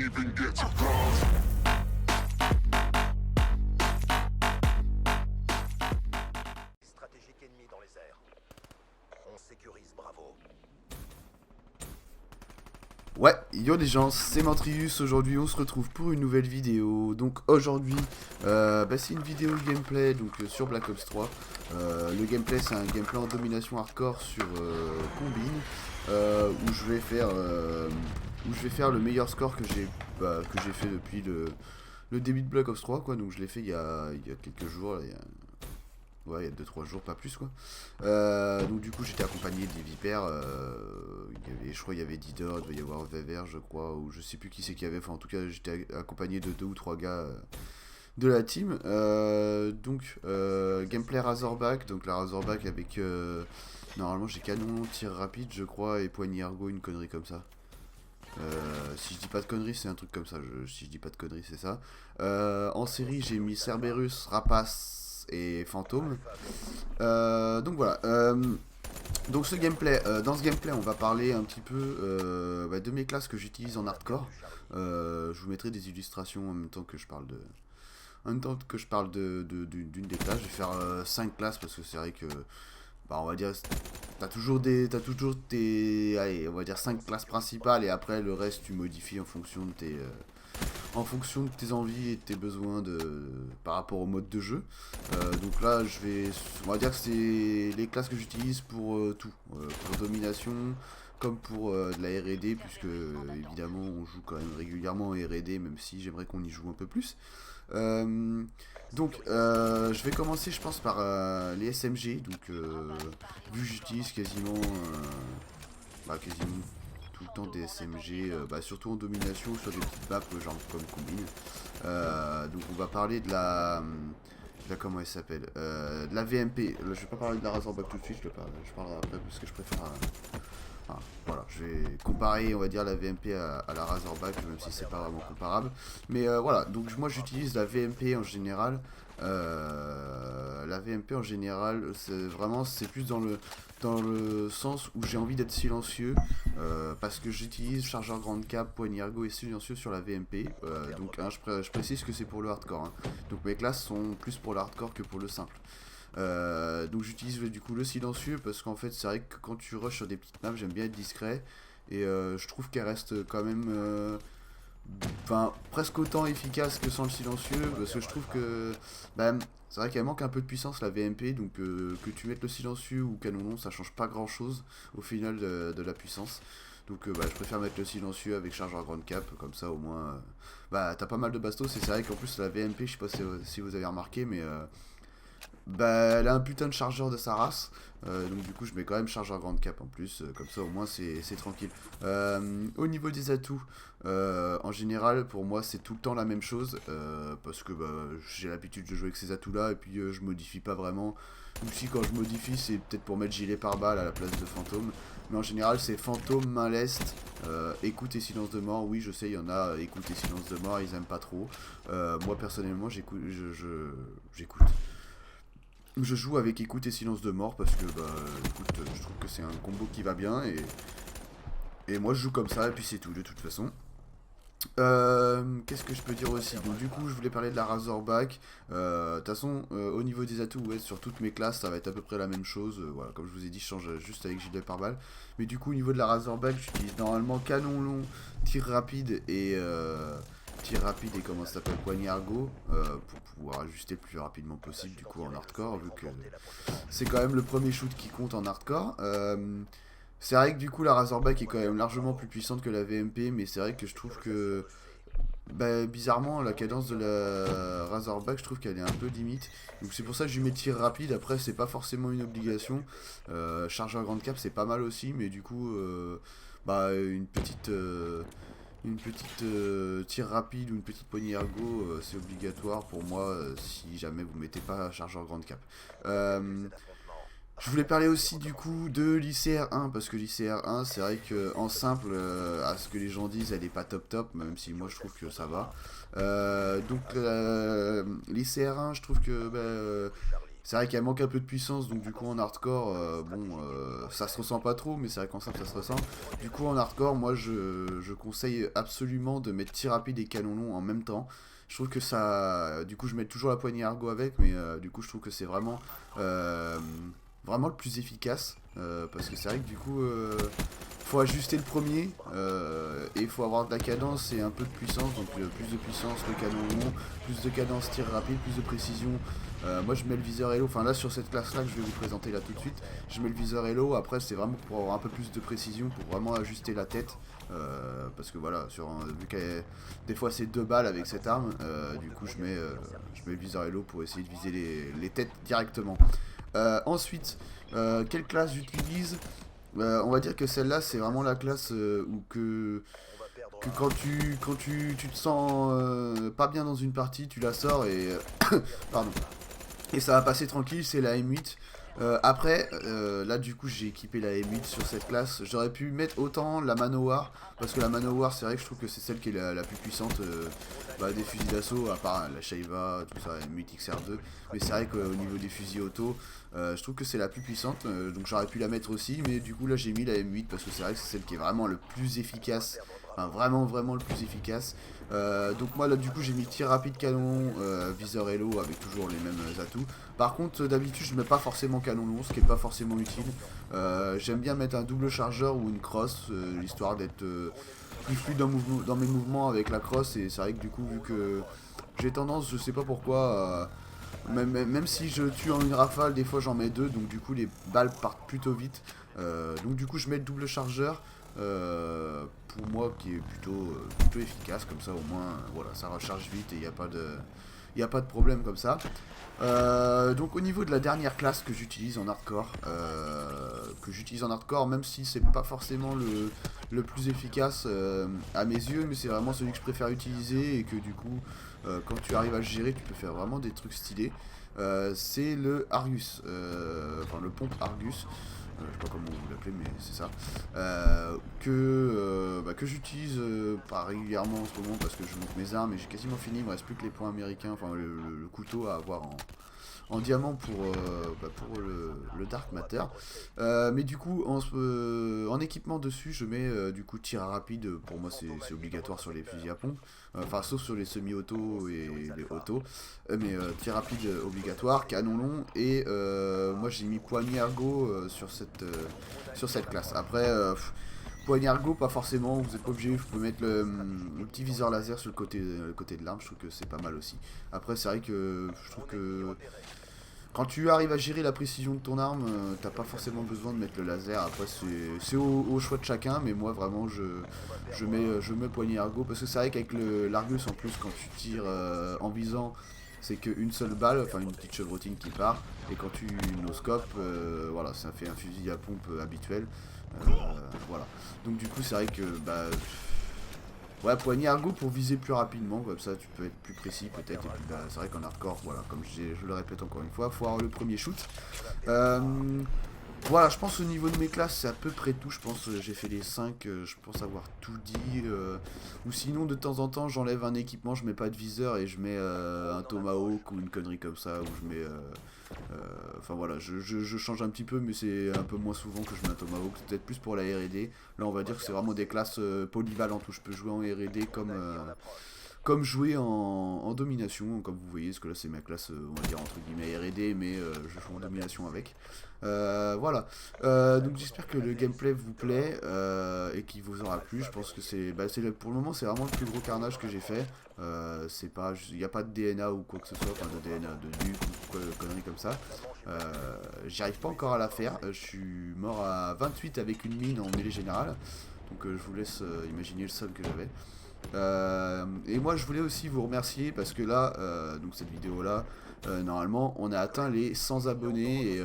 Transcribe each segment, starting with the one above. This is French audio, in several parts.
even get to cross. Stratégique ennemi dans les airs. On sécurise Bravo. Ouais, yo les gens, c'est Mantrius, aujourd'hui on se retrouve pour une nouvelle vidéo. Donc aujourd'hui, c'est une vidéo gameplay donc sur Black Ops 3. Le gameplay c'est un gameplay en domination hardcore sur Combine, où je vais faire le meilleur score que j'ai fait depuis le début de Black Ops 3 quoi. Donc je l'ai fait il y a quelques jours, là, ouais, il y a 2-3 jours, pas plus quoi. Donc du coup j'étais accompagné des vipères, je crois il y avait Didor, il devait y avoir Vever je crois, ou je sais plus qui c'est qu'il y avait, enfin en tout cas j'étais accompagné de 2 ou 3 gars de la team. Gameplay Razorback, donc la Razorback avec, normalement j'ai canon, tir rapide je crois, et poignée ergo, une connerie comme ça. Si je dis pas de conneries, c'est un truc comme ça. Si je dis pas de conneries, c'est ça. En série, j'ai mis Cerberus, Rapace et Fantôme. Donc voilà. Donc ce gameplay, dans ce gameplay, on va parler un petit peu de mes classes que j'utilise en hardcore. Je vous mettrai des illustrations en même temps que je parle d'une des classes. Je vais faire 5 classes parce que c'est vrai que on va dire t'as toujours tes allez, on va dire 5 classes principales, et après le reste tu modifies en fonction de tes envies et de tes besoins par rapport au mode de jeu. Donc là on va dire que c'est les classes que j'utilise pour tout, pour domination comme pour de la R&D, puisque évidemment on joue quand même régulièrement en R&D, même si j'aimerais qu'on y joue un peu plus. Je vais commencer je pense par les SMG, donc vu que j'utilise quasiment tout le temps des SMG, surtout en domination ou sur des petites maps genre comme Combine. Donc on va parler de la comment elle s'appelle, de la VMP. Là, je vais pas parler de la Razorback tout de suite, je parlerai après parce que je préfère voilà, je vais comparer, on va dire, la VMP à la Razorback, même si c'est pas vraiment comparable. Mais voilà, donc moi j'utilise la VMP en général. La VMP en général, c'est plus dans le sens où j'ai envie d'être silencieux, parce que j'utilise chargeur grande cap, poignée ergo et silencieux sur la VMP. Je précise que c'est pour le hardcore, hein. Donc mes classes sont plus pour le hardcore que pour le simple. Donc j'utilise du coup le silencieux parce qu'en fait c'est vrai que quand tu rushes sur des petites maps, j'aime bien être discret, et je trouve qu'elle reste quand même presque autant efficace que sans le silencieux, parce que je trouve que c'est vrai qu'elle manque un peu de puissance la VMP, donc que tu mettes le silencieux ou canon long, ça change pas grand chose au final de la puissance. Donc je préfère mettre le silencieux avec chargeur grande cap, comme ça au moins t'as pas mal de bastos. Et c'est vrai qu'en plus la VMP, je sais pas si vous avez remarqué, mais elle a un putain de chargeur de sa race, donc du coup je mets quand même chargeur grande cap en plus, comme ça au moins c'est tranquille. Au niveau des atouts, en général pour moi c'est tout le temps la même chose, parce que j'ai l'habitude de jouer avec ces atouts là, et puis je modifie pas vraiment, ou si quand je modifie c'est peut-être pour mettre gilet pare-balles à la place de fantôme, mais en général c'est fantôme, main leste, écoute et silence de mort. Oui je sais, il y en a, écoute et silence de mort ils aiment pas trop, moi personnellement j'écoute. Je joue avec écoute et silence de mort parce que écoute, je trouve que c'est un combo qui va bien, et moi je joue comme ça et puis c'est tout de toute façon. Qu'est-ce que je peux dire aussi? Donc du coup je voulais parler de la Razorback. De toute façon au niveau des atouts, ouais, sur toutes mes classes ça va être à peu près la même chose. Voilà, comme je vous ai dit, je change juste avec gilet pare-balles. Mais du coup au niveau de la Razorback, j'utilise normalement canon long, tir rapide et comment ça s'appelle, poignée ergo, pour pouvoir ajuster le plus rapidement possible du coup en hardcore, vu que c'est quand même le premier shoot qui compte en hardcore. C'est vrai que du coup la Razorback est quand même largement plus puissante que la VMP, mais c'est vrai que je trouve que bizarrement la cadence de la Razorback, je trouve qu'elle est un peu limite, donc c'est pour ça que je lui mets tir rapide. Après c'est pas forcément une obligation, chargeur grande cap c'est pas mal aussi, mais du coup une petite tir rapide ou une petite poignée ergo, c'est obligatoire pour moi, si jamais vous mettez pas chargeur grande cap. Je voulais parler aussi du coup de l'ICR1, parce que l'ICR1 c'est vrai que en simple, à ce que les gens disent, elle est pas top top, même si moi je trouve que ça va. L'ICR1 je trouve que C'est vrai qu'elle manque un peu de puissance, donc du coup en hardcore, ça se ressent pas trop, mais c'est vrai qu'en simple ça se ressent. Du coup en hardcore, moi je conseille absolument de mettre tir rapide et canon long en même temps. Je trouve que ça... Du coup je mets toujours la poignée Argo avec, mais du coup je trouve que c'est euh, vraiment le plus efficace. Parce que c'est vrai que du coup... faut ajuster le premier et il faut avoir de la cadence et un peu de puissance, donc plus de puissance, le canon long, plus de cadence tir rapide, plus de précision. Moi je mets le viseur Hello, enfin là sur cette classe là que je vais vous présenter là tout de suite, je mets le viseur Hello, après c'est vraiment pour avoir un peu plus de précision, pour vraiment ajuster la tête, parce que voilà, vu que des fois c'est 2 balles avec cette arme, du coup je mets le viseur Hello pour essayer de viser les têtes directement. Ensuite, quelle classe j'utilise? On va dire que celle-là, c'est vraiment la classe que quand tu te sens pas bien dans une partie, tu la sors et pardon, et ça va passer tranquille, c'est la M8. Après, là du coup j'ai équipé la M8 sur cette classe. J'aurais pu mettre autant la Manowar, parce que la Manowar c'est vrai que je trouve que c'est celle qui est la plus puissante des fusils d'assaut, à part la Shaiva, tout ça, M8 XR2. Mais c'est vrai qu'au niveau des fusils auto, je trouve que c'est la plus puissante, donc j'aurais pu la mettre aussi. Mais du coup là j'ai mis la M8 parce que c'est vrai que c'est celle qui est vraiment le plus efficace. Enfin vraiment le plus efficace. Donc moi là du coup j'ai mis tir rapide canon, viseur Hello avec toujours les mêmes atouts. Par contre d'habitude je mets pas forcément canon long, ce qui est pas forcément utile. J'aime bien mettre un double chargeur ou une crosse, histoire d'être plus fluide dans mes mouvements avec la crosse. Et c'est vrai que du coup vu que j'ai tendance, je sais pas pourquoi, même si je tue en une rafale, des fois j'en mets 2, donc du coup les balles partent plutôt vite. Donc du coup je mets le double chargeur. Pour moi qui est plutôt efficace, comme ça au moins voilà, ça recharge vite et il n'y a pas de problème comme ça. Donc au niveau de la dernière classe que j'utilise en hardcore, même si c'est pas forcément le plus efficace à mes yeux, mais c'est vraiment celui que je préfère utiliser et que du coup quand tu arrives à le gérer tu peux faire vraiment des trucs stylés. C'est le Argus, enfin le pompe Argus. Je sais pas comment vous l'appelez, mais c'est ça, que j'utilise pas régulièrement en ce moment parce que je monte mes armes et j'ai quasiment fini. Il me reste plus que les points américains, enfin le couteau à avoir en diamant pour le Dark Matter. Mais du coup en équipement dessus je mets du coup tir rapide. Pour moi c'est obligatoire sur les fusils à pompe, enfin sauf sur les semi-auto et les auto, mais tir rapide obligatoire, canon long, et moi j'ai mis poignée Argo sur cette classe. Après poignée Argo pas forcément, vous n'êtes pas obligé, vous pouvez mettre le petit viseur laser sur le côté de l'arme, je trouve que c'est pas mal aussi. Après c'est vrai que je trouve que quand tu arrives à gérer la précision de ton arme, t'as pas forcément besoin de mettre le laser. Après c'est au choix de chacun, mais moi vraiment je mets poignée Argo, parce que c'est vrai qu'avec l'Argus en plus quand tu tires en visant, c'est qu'une seule balle, enfin une petite chevrotine qui part, et quand tu noscopes, voilà, ça fait un fusil à pompe habituel. Voilà. Donc du coup c'est vrai que ouais, poignée Argo pour viser plus rapidement, comme ça tu peux être plus précis peut-être. Et puis c'est vrai qu'en hardcore, voilà, comme je le répète encore une fois, faut avoir le premier shoot. Voilà, je pense au niveau de mes classes, c'est à peu près tout. Je pense j'ai fait les 5, je pense avoir tout dit. Ou sinon, de temps en temps, j'enlève un équipement, je mets pas de viseur et je mets un tomahawk ou une connerie comme ça, où je mets. Enfin voilà, je change un petit peu, mais c'est un peu moins souvent que je mets un tomahawk. Peut-être plus pour la R&D. Là, on va dire que c'est vraiment des classes polyvalentes où je peux jouer en R&D comme jouer en domination, comme vous voyez, parce que là c'est ma classe, on va dire entre guillemets R&D, mais je joue en domination avec. Voilà, donc j'espère que le gameplay vous plaît et qu'il vous aura plu. Je pense que pour le moment c'est vraiment le plus gros carnage que j'ai fait. C'est pas, il n'y a pas de DNA ou quoi que ce soit, enfin de DNA, de nuque ou quoi, conneries comme ça. J'y arrive pas encore à la faire. Je suis mort à 28 avec une mine en mêlée générale, donc je vous laisse imaginer le seum que j'avais. Et moi je voulais aussi vous remercier parce que là, donc cette vidéo là, normalement on a atteint les 100 abonnés et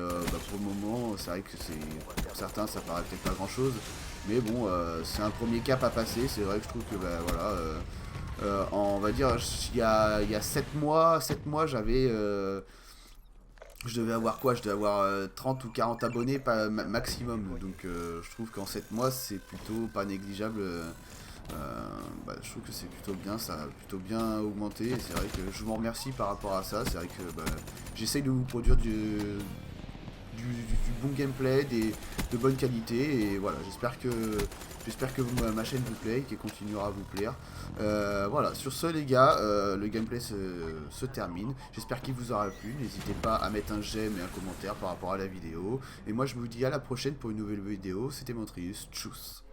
pour le moment c'est vrai que pour certains ça paraît peut-être pas grand chose, mais bon c'est un premier cap à passer. C'est vrai que je trouve que voilà, on va dire il y a 7 mois j'avais je devais avoir quoi? Je devais avoir 30 ou 40 abonnés maximum, donc je trouve qu'en 7 mois c'est plutôt pas négligeable. je trouve que c'est plutôt bien, ça a plutôt bien augmenté. Et c'est vrai que je vous remercie par rapport à ça. C'est vrai que bah, j'essaye de vous produire du bon gameplay, de bonne qualité. Et voilà, j'espère que ma chaîne vous plaît et qu'elle continuera à vous plaire. Voilà, sur ce les gars, le gameplay se termine. J'espère qu'il vous aura plu. N'hésitez pas à mettre un j'aime et un commentaire par rapport à la vidéo. Et moi je vous dis à la prochaine pour une nouvelle vidéo. C'était Montrius, tchuss.